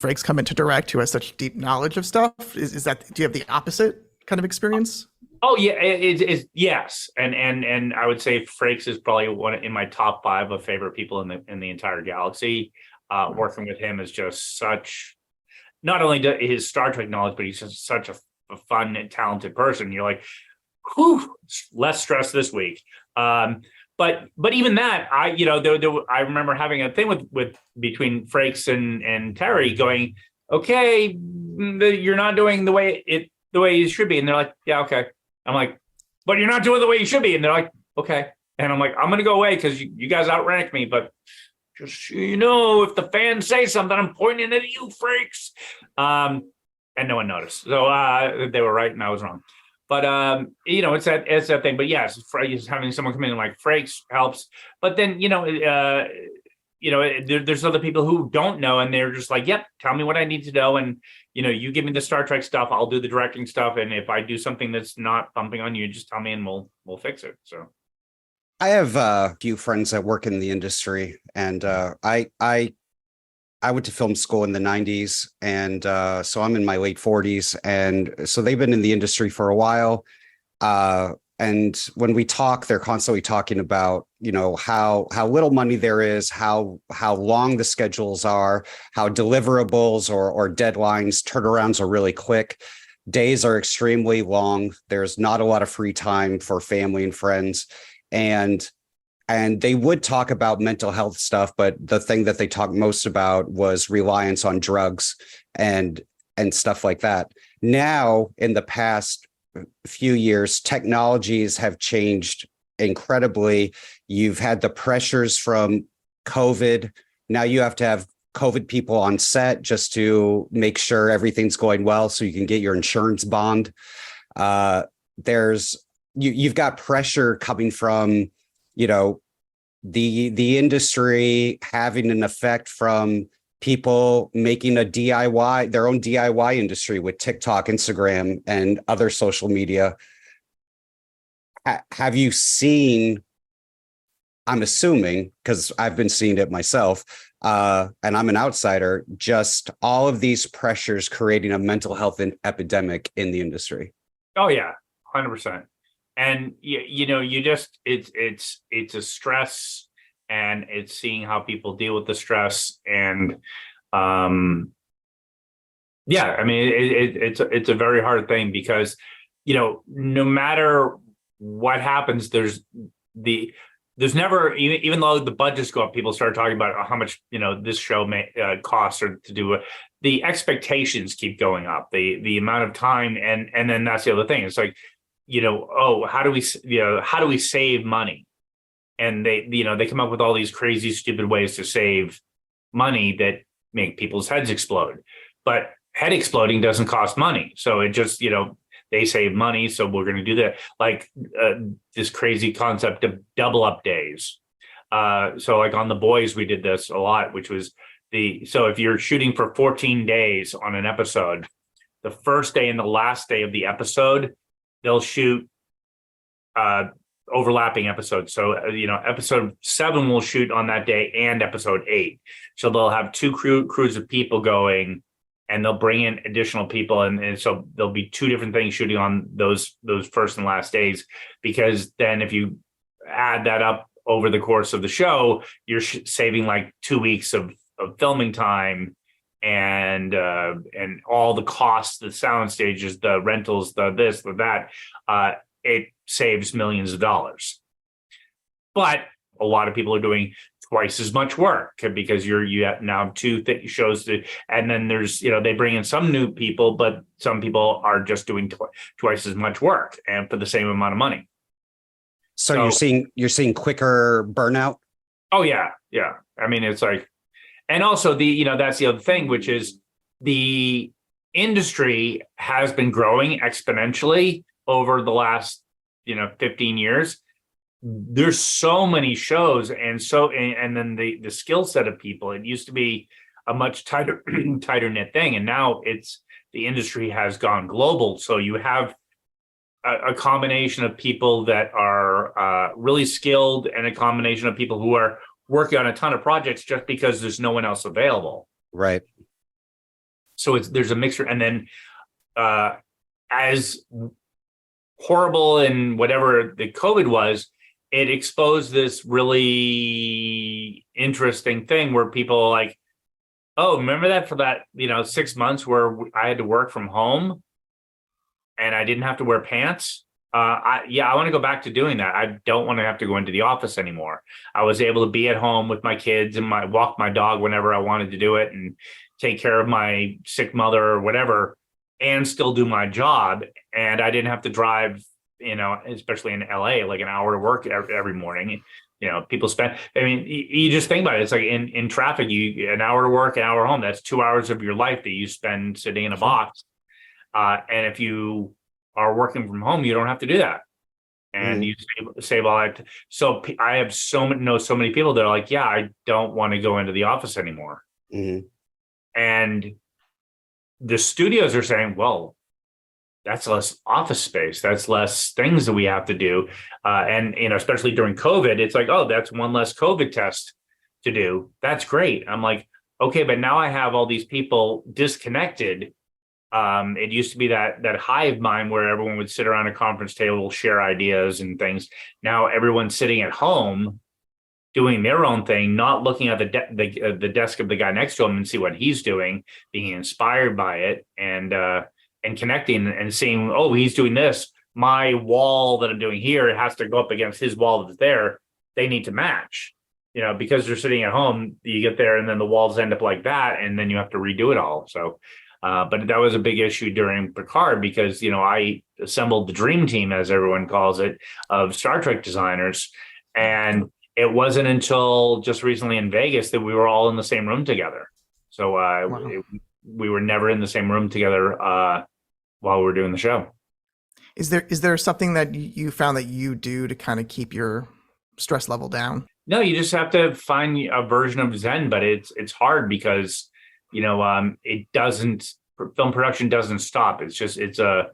Frakes come in to direct who has such deep knowledge of stuff? Is that, do you have the opposite kind of experience? Oh yeah, it's yes, and I would say Frakes is probably one in my top five of favorite people in the entire galaxy. Working with him is just such not only his Star Trek knowledge, but he's just such a fun and talented person. You're like, whew, less stress this week. But even that, I remember having a thing with between Frakes and Terry going, okay, you're not doing the way you should be, and they're like, yeah, okay. I'm like, but you're not doing the way you should be, and they're like, okay. And I'm like, I'm gonna go away because you guys outranked me, but just so you know, if the fans say something, I'm pointing at you, Frakes. And no one noticed, so they were right and I was wrong. But it's that thing. But yes, having someone come in like Frakes helps. But then there's other people who don't know, and they're just like, "Yep, tell me what I need to know." And you give me the Star Trek stuff, I'll do the directing stuff. And if I do something that's not bumping on you, just tell me, and we'll fix it. So I have a few friends that work in the industry, and I went to film school in the 90s, and so I'm in my late 40s, and so they've been in the industry for a while. And when we talk, they're constantly talking about, how little money there is, how long the schedules are, how deliverables or deadlines, turnarounds are really quick. Days are extremely long. There's not a lot of free time for family and friends. And they would talk about mental health stuff, but the thing that they talked most about was reliance on drugs and stuff like that. Now, in the past few years, technologies have changed incredibly. You've had the pressures from COVID. Now you have to have COVID people on set just to make sure everything's going well so you can get your insurance bond. You've got pressure coming from the industry having an effect from people making their own DIY industry with TikTok, Instagram, and other social media. Have you seen, I'm assuming, because I've been seeing it myself, and I'm an outsider, just all of these pressures creating a mental health epidemic in the industry? oh yeah, 100%. And you just it's a stress, and it's seeing how people deal with the stress. And yeah, I mean, it's a very hard thing because no matter what happens, there's never, even though the budgets go up, people start talking about how much this show may cost or to do it. The expectations keep going up, the amount of time, and then that's the other thing. It's like, how do we save money? And they come up with all these crazy, stupid ways to save money that make people's heads explode. But head exploding doesn't cost money. So it just, they save money. So we're going to do that. Like this crazy concept of double up days. So like on The Boys, we did this a lot, which was so if you're shooting for 14 days on an episode, the first day and the last day of the episode, they'll shoot overlapping episodes. So, episode 7 will shoot on that day and episode 8. So they'll have two crews of people going, and they'll bring in additional people. And so there'll be two different things shooting on those first and last days, because then if you add that up over the course of the show, you're saving like 2 weeks of filming time, and all the costs, the sound stages, the rentals, the this, the that, it saves millions of dollars. But a lot of people are doing twice as much work because you have now two shows and then there's they bring in some new people, but some people are just doing twice as much work and for the same amount of money. So you're seeing quicker burnout? Oh yeah. I mean, it's like, and also that's the other thing, which is the industry has been growing exponentially over the last 15 years. There's so many shows, and then the skill set of people. It used to be a much tighter knit thing, and now the industry has gone global. So you have a combination of people that are really skilled, and a combination of people who are working on a ton of projects just because there's no one else available. Right. So there's a mixture, and then as horrible and whatever the COVID was, it exposed this really interesting thing where people are like, oh, remember that for that 6 months where I had to work from home and I didn't have to wear pants. I want to go back to doing that. I don't want to have to go into the office anymore. I was able to be at home with my kids and walk my dog whenever I wanted to do it and take care of my sick mother or whatever, and still do my job. And I didn't have to drive, especially in LA, like an hour to work every morning. People spend, you just think about it. It's like in traffic, an hour to work, an hour home. That's 2 hours of your life that you spend sitting in a box. And if you are working from home, you don't have to do that. And you save all that. So I have so many people that are like, yeah, I don't want to go into the office anymore. And the studios are saying, well, that's less office space. That's less things that we have to do. And, especially during COVID, it's like, oh, that's one less COVID test to do. That's great. I'm like, okay, but now I have all these people disconnected. It used to be that hive mind where everyone would sit around a conference table, share ideas and things. Now everyone's sitting at home doing their own thing, not looking at the desk of the guy next to him and see what he's doing, being inspired by it and connecting and seeing, oh, he's doing this. My wall that I'm doing here, it has to go up against his wall that's there. They need to match, because they're sitting at home, you get there and then the walls end up like that. And then you have to redo it all. So, but that was a big issue during Picard because, I assembled the dream team, as everyone calls it, of Star Trek designers. And it wasn't until just recently in Vegas that we were all in the same room together. So we were never in the same room together while we were doing the show. Is there something that you found that you do to kind of keep your stress level down? No, you just have to find a version of Zen, but it's hard because it doesn't. Film production doesn't stop. It's a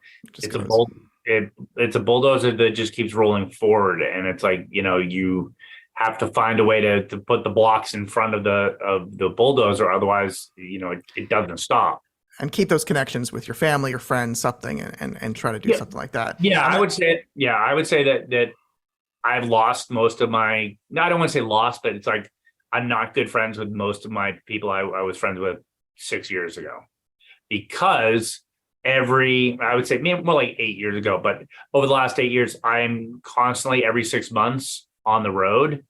bulldozer that just keeps rolling forward, and it's like you have to find a way to put the blocks in front of the bulldozer, otherwise it doesn't stop. And keep those connections with your family, your friends, something, and try to do something like that. Yeah, I would say that I've lost most of my. No, I don't want to say lost, but it's like I'm not good friends with most of my people I was friends with 6 years ago, because I would say more like 8 years ago, but over the last 8 years, I'm constantly every 6 months on the road,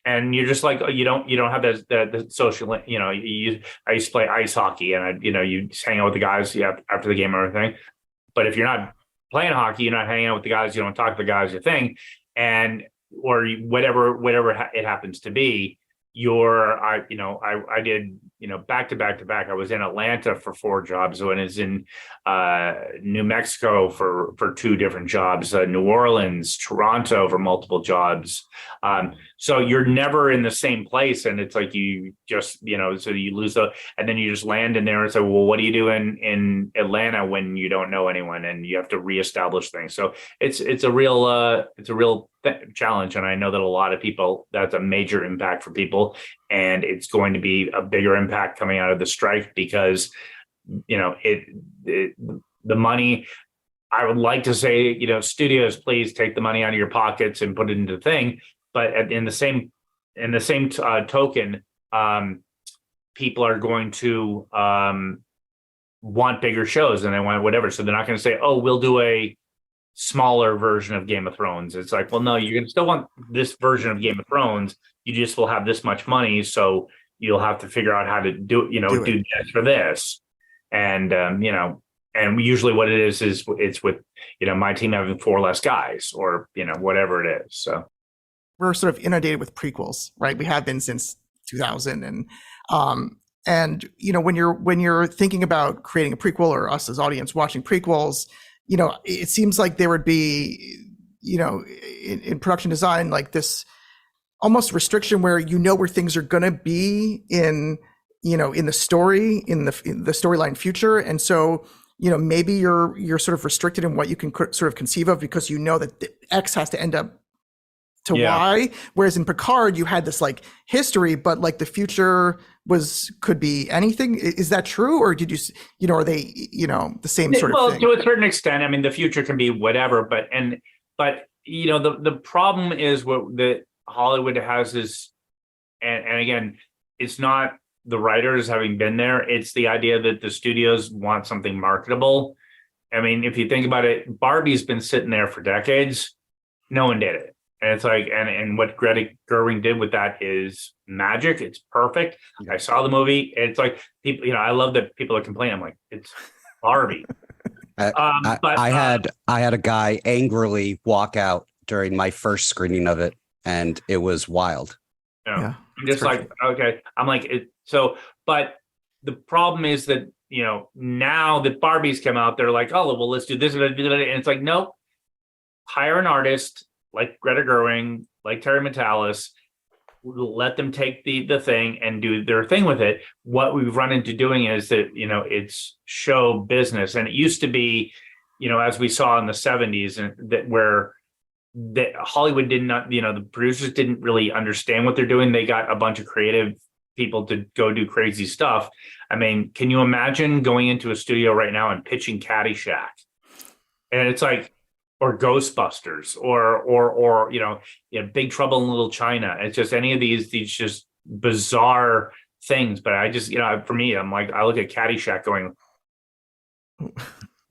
and you're just like, you don't have the social, I used to play ice hockey, and you hang out with the guys after the game or everything. But if you're not playing hockey, you're not hanging out with the guys, you don't talk to the guys, your thing, or whatever it happens to be. I did, back to back. I was in Atlanta for 4 jobs. So I was in New Mexico for 2 different jobs, New Orleans, Toronto for multiple jobs. So you're never in the same place. And it's like you just, so you lose and then you just land in there and say, well, what do you do in Atlanta when you don't know anyone and you have to reestablish things? So it's a real challenge. And I know that a lot of people, that's a major impact for people. And it's going to be a bigger impact coming out of the strike because, the money, I would like to say, studios, please take the money out of your pockets and put it into the thing. But in the same token, people are going to want bigger shows and they want whatever. So they're not going to say, oh, we'll do a smaller version of Game of Thrones. It's like, well, no, you're going to still want this version of Game of Thrones. You just will have this much money. So you'll have to figure out how to do this for this. And, and usually what it is it's with, my team having 4 less guys or, whatever it is. So we're sort of inundated with prequels, right? We have been since 2000. And, when you're thinking about creating a prequel or us as audience watching prequels, it seems like there would be, in production design, like this almost restriction where where things are going to be in the story, in the storyline future. And so, maybe you're sort of restricted in what you can sort of conceive of because that the X has to end up to Y. Whereas in Picard, you had this like history, but like the future could be anything. Is that true, or did are they the same sort of thing? To a certain extent. I mean, the future can be whatever, but the problem is what that Hollywood has is, and again, it's not the writers having been there. It's the idea that the studios want something marketable. I mean, if you think about it, Barbie's been sitting there for decades. No one did it. And it's like, and what Greta Gerwig did with that is magic. It's perfect. I saw the movie. It's like people, I love that people are complaining. I'm like, it's Barbie. I had a guy angrily walk out during my first screening of it, and it was wild. Yeah, I'm just like, okay. I'm like, but the problem is that, now that Barbie's come out, they're like, oh, well, let's do this. And it's like, nope, hire an artist like Greta Gerwig, like Terry Matalas, let them take the thing and do their thing with it. What we've run into doing is that, it's show business. And it used to be, as we saw in the 70s, and that Hollywood did not, the producers didn't really understand what they're doing. They got a bunch of creative people to go do crazy stuff. I mean, can you imagine going into a studio right now and pitching Caddyshack? And it's like, or Ghostbusters, or Big Trouble in Little China. It's just any of these just bizarre things. But I just, for me, I'm like, I look at Caddyshack going,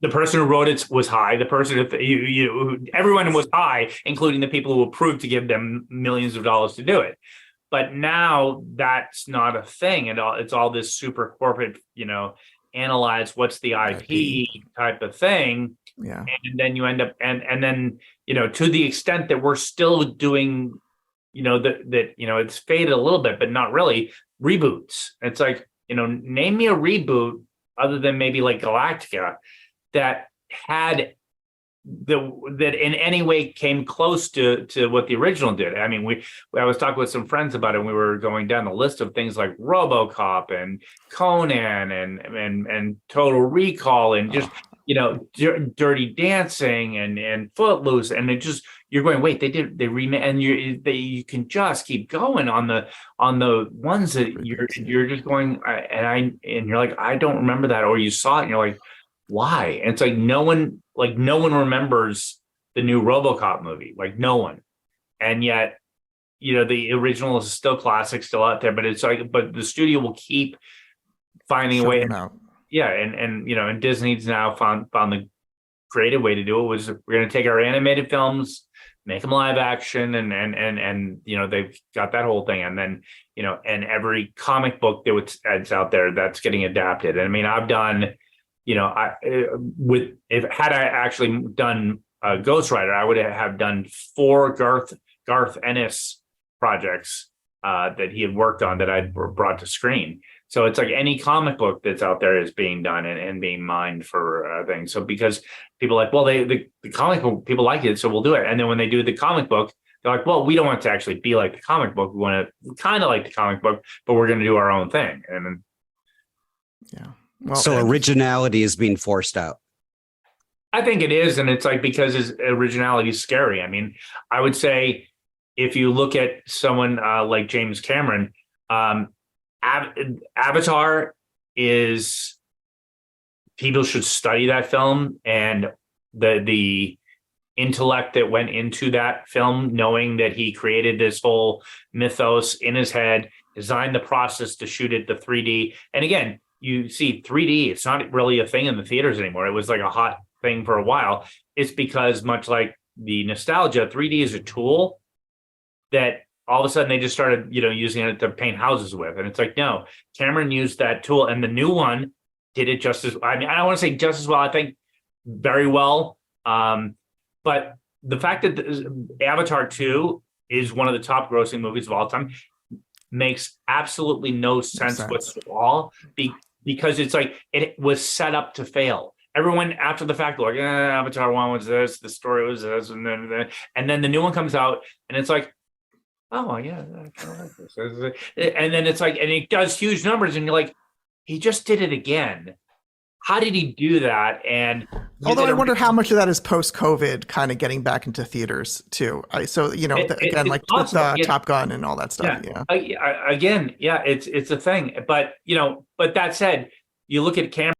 the person who wrote it was high. The person, everyone was high, including the people who approved to give them millions of dollars to do it. But now that's not a thing at all. It's all this super corporate, analyze what's the IP type of thing. Yeah. And then you end up, and then, to the extent that we're still doing, that it's faded a little bit, but not really, reboots. It's like, name me a reboot other than maybe like Galactica that had that in any way came close to what the original did. I mean, I was talking with some friends about it, and we were going down the list of things like RoboCop and Conan and Total Recall and just Dirty Dancing and Footloose, and it just, you're going, wait, they remade, and you can just keep going on the ones that you're just going, and you're like, I don't remember that, or you saw it and you're like, why? And it's like no one remembers the new RoboCop movie, like no one, and yet the original is still classic, still out there, but it's like, but the studio will keep finding a way. Yeah, and Disney's now found the creative way to do it was, we're going to take our animated films, make them live action, and they've got that whole thing, and then and every comic book that's out there that's getting adapted. And I mean, I've done, had I actually done Ghost Rider, I would have done 4 Garth Ennis projects that he had worked on that I'd brought to screen. So it's like any comic book that's out there is being done and being mined for things. So because people are like, well, the comic book, people like it, so we'll do it. And then when they do the comic book, they're like, well, we don't want it to actually be like the comic book. We want to kind of like the comic book, but we're going to do our own thing. And then, yeah. Well, so originality is being forced out. I think it is. And it's like, because originality is scary. I mean, I would say if you look at someone like James Cameron, Avatar is, people should study that film and the intellect that went into that film, knowing that he created this whole mythos in his head, designed the process to shoot it the 3D. And again, you see 3D, it's not really a thing in the theaters anymore. It was like a hot thing for a while. It's because, much like the nostalgia, 3D is a tool that all of a sudden they just started, using it to paint houses with. And it's like, no, Cameron used that tool, and the new one did it just as, I mean, I don't want to say just as well, I think very well. But the fact that Avatar 2 is one of the top grossing movies of all time makes absolutely no sense whatsoever, because it's like, it was set up to fail. Everyone after the fact, like, Avatar 1 was this, the story was this, and then the new one comes out, and it's like, oh yeah, I kind of like this. And then it's like, and it does huge numbers, and you're like, he just did it again. how did he do that? And although I wonder how much of that is post-COVID kind of getting back into theaters too. Again, like with Top Gun and all that stuff. Again, it's a thing. But but that said, you look at camera